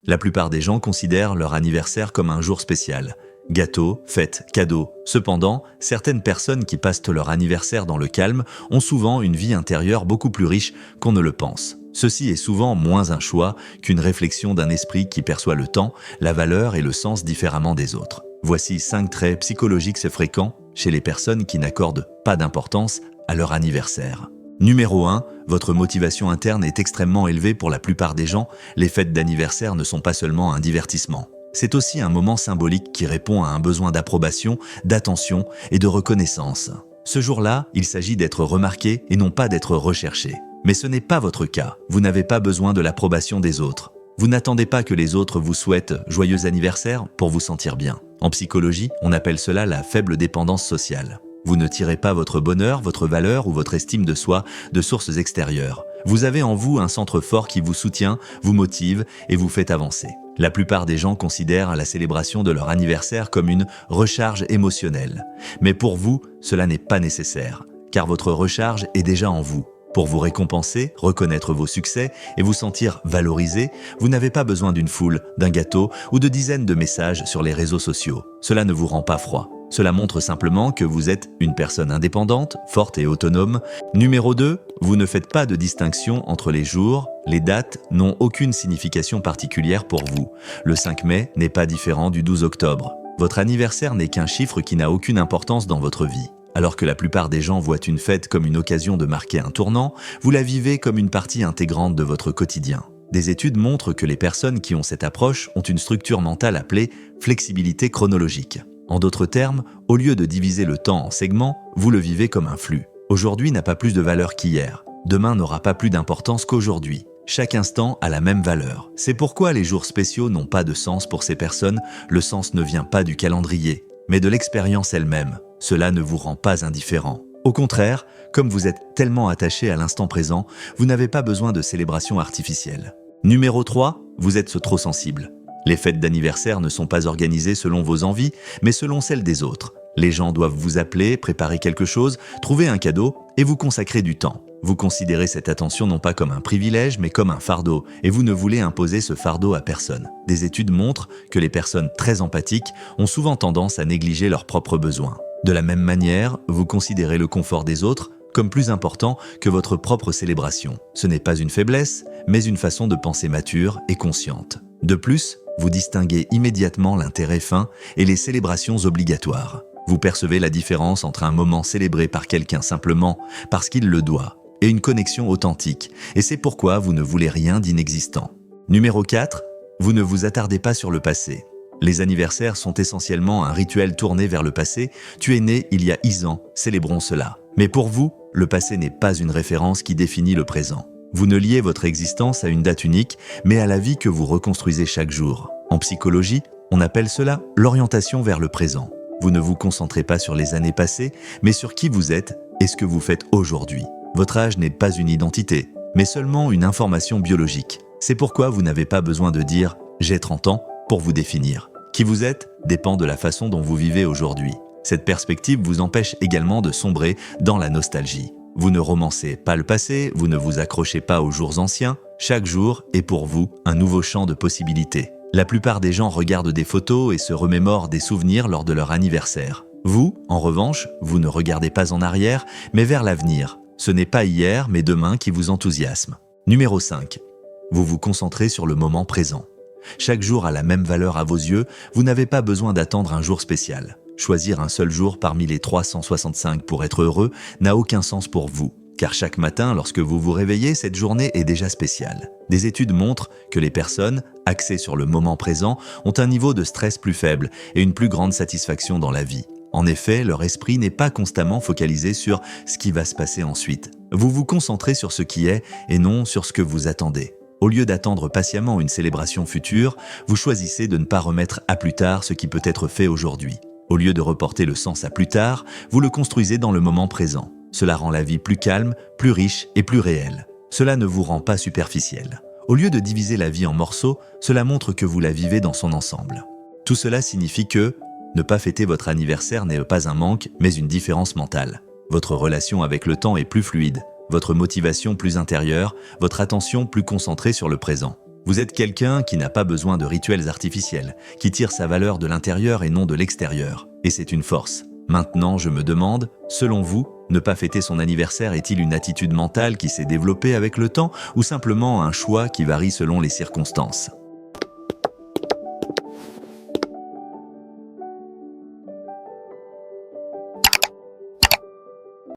La plupart des gens considèrent leur anniversaire comme un jour spécial. Gâteaux, fêtes, cadeaux. Cependant, certaines personnes qui passent leur anniversaire dans le calme ont souvent une vie intérieure beaucoup plus riche qu'on ne le pense. Ceci est souvent moins un choix qu'une réflexion d'un esprit qui perçoit le temps, la valeur et le sens différemment des autres. Voici 5 traits psychologiques fréquents chez les personnes qui n'accordent pas d'importance à leur anniversaire. Numéro 1, votre motivation interne est extrêmement élevée pour la plupart des gens. Les fêtes d'anniversaire ne sont pas seulement un divertissement. C'est aussi un moment symbolique qui répond à un besoin d'approbation, d'attention et de reconnaissance. Ce jour-là, il s'agit d'être remarqué et non pas d'être recherché. Mais ce n'est pas votre cas. Vous n'avez pas besoin de l'approbation des autres. Vous n'attendez pas que les autres vous souhaitent joyeux anniversaire pour vous sentir bien. En psychologie, on appelle cela la faible dépendance sociale. Vous ne tirez pas votre bonheur, votre valeur ou votre estime de soi de sources extérieures. Vous avez en vous un centre fort qui vous soutient, vous motive et vous fait avancer. La plupart des gens considèrent la célébration de leur anniversaire comme une recharge émotionnelle. Mais pour vous, cela n'est pas nécessaire, car votre recharge est déjà en vous. Pour vous récompenser, reconnaître vos succès et vous sentir valorisé, vous n'avez pas besoin d'une foule, d'un gâteau ou de dizaines de messages sur les réseaux sociaux. Cela ne vous rend pas froid. Cela montre simplement que vous êtes une personne indépendante, forte et autonome. Numéro 2, vous ne faites pas de distinction entre les jours. Les dates n'ont aucune signification particulière pour vous. Le 5 mai n'est pas différent du 12 octobre. Votre anniversaire n'est qu'un chiffre qui n'a aucune importance dans votre vie. Alors que la plupart des gens voient une fête comme une occasion de marquer un tournant, vous la vivez comme une partie intégrante de votre quotidien. Des études montrent que les personnes qui ont cette approche ont une structure mentale appelée flexibilité chronologique. En d'autres termes, au lieu de diviser le temps en segments, vous le vivez comme un flux. Aujourd'hui n'a pas plus de valeur qu'hier. Demain n'aura pas plus d'importance qu'aujourd'hui. Chaque instant a la même valeur. C'est pourquoi les jours spéciaux n'ont pas de sens pour ces personnes. Le sens ne vient pas du calendrier, mais de l'expérience elle-même. Cela ne vous rend pas indifférent. Au contraire, comme vous êtes tellement attaché à l'instant présent, vous n'avez pas besoin de célébration artificielle. Numéro 3, vous êtes trop sensible. Les fêtes d'anniversaire ne sont pas organisées selon vos envies, mais selon celles des autres. Les gens doivent vous appeler, préparer quelque chose, trouver un cadeau et vous consacrer du temps. Vous considérez cette attention non pas comme un privilège, mais comme un fardeau, et vous ne voulez imposer ce fardeau à personne. Des études montrent que les personnes très empathiques ont souvent tendance à négliger leurs propres besoins. De la même manière, vous considérez le confort des autres comme plus important que votre propre célébration. Ce n'est pas une faiblesse, mais une façon de penser mature et consciente. De plus, vous distinguez immédiatement l'intérêt fin et les célébrations obligatoires. Vous percevez la différence entre un moment célébré par quelqu'un simplement parce qu'il le doit et une connexion authentique, et c'est pourquoi vous ne voulez rien d'inexistant. Numéro 4, vous ne vous attardez pas sur le passé. Les anniversaires sont essentiellement un rituel tourné vers le passé. Tu es né il y a X ans, célébrons cela. Mais pour vous, le passé n'est pas une référence qui définit le présent. Vous ne liez votre existence à une date unique, mais à la vie que vous reconstruisez chaque jour. En psychologie, on appelle cela l'orientation vers le présent. Vous ne vous concentrez pas sur les années passées, mais sur qui vous êtes et ce que vous faites aujourd'hui. Votre âge n'est pas une identité, mais seulement une information biologique. C'est pourquoi vous n'avez pas besoin de dire « j'ai 30 ans » pour vous définir. Qui vous êtes dépend de la façon dont vous vivez aujourd'hui. Cette perspective vous empêche également de sombrer dans la nostalgie. Vous ne romancez pas le passé, vous ne vous accrochez pas aux jours anciens. Chaque jour est pour vous un nouveau champ de possibilités. La plupart des gens regardent des photos et se remémorent des souvenirs lors de leur anniversaire. Vous, en revanche, vous ne regardez pas en arrière, mais vers l'avenir. Ce n'est pas hier, mais demain qui vous enthousiasme. Numéro 5. Vous vous concentrez sur le moment présent. Chaque jour a la même valeur à vos yeux, vous n'avez pas besoin d'attendre un jour spécial. Choisir un seul jour parmi les 365 pour être heureux n'a aucun sens pour vous, car chaque matin, lorsque vous vous réveillez, cette journée est déjà spéciale. Des études montrent que les personnes, axées sur le moment présent, ont un niveau de stress plus faible et une plus grande satisfaction dans la vie. En effet, leur esprit n'est pas constamment focalisé sur ce qui va se passer ensuite. Vous vous concentrez sur ce qui est et non sur ce que vous attendez. Au lieu d'attendre patiemment une célébration future, vous choisissez de ne pas remettre à plus tard ce qui peut être fait aujourd'hui. Au lieu de reporter le sens à plus tard, vous le construisez dans le moment présent. Cela rend la vie plus calme, plus riche et plus réelle. Cela ne vous rend pas superficiel. Au lieu de diviser la vie en morceaux, cela montre que vous la vivez dans son ensemble. Tout cela signifie que ne pas fêter votre anniversaire n'est pas un manque, mais une différence mentale. Votre relation avec le temps est plus fluide, votre motivation plus intérieure, votre attention plus concentrée sur le présent. Vous êtes quelqu'un qui n'a pas besoin de rituels artificiels, qui tire sa valeur de l'intérieur et non de l'extérieur. Et c'est une force. Maintenant, je me demande, selon vous, ne pas fêter son anniversaire est-il une attitude mentale qui s'est développée avec le temps ou simplement un choix qui varie selon les circonstances ?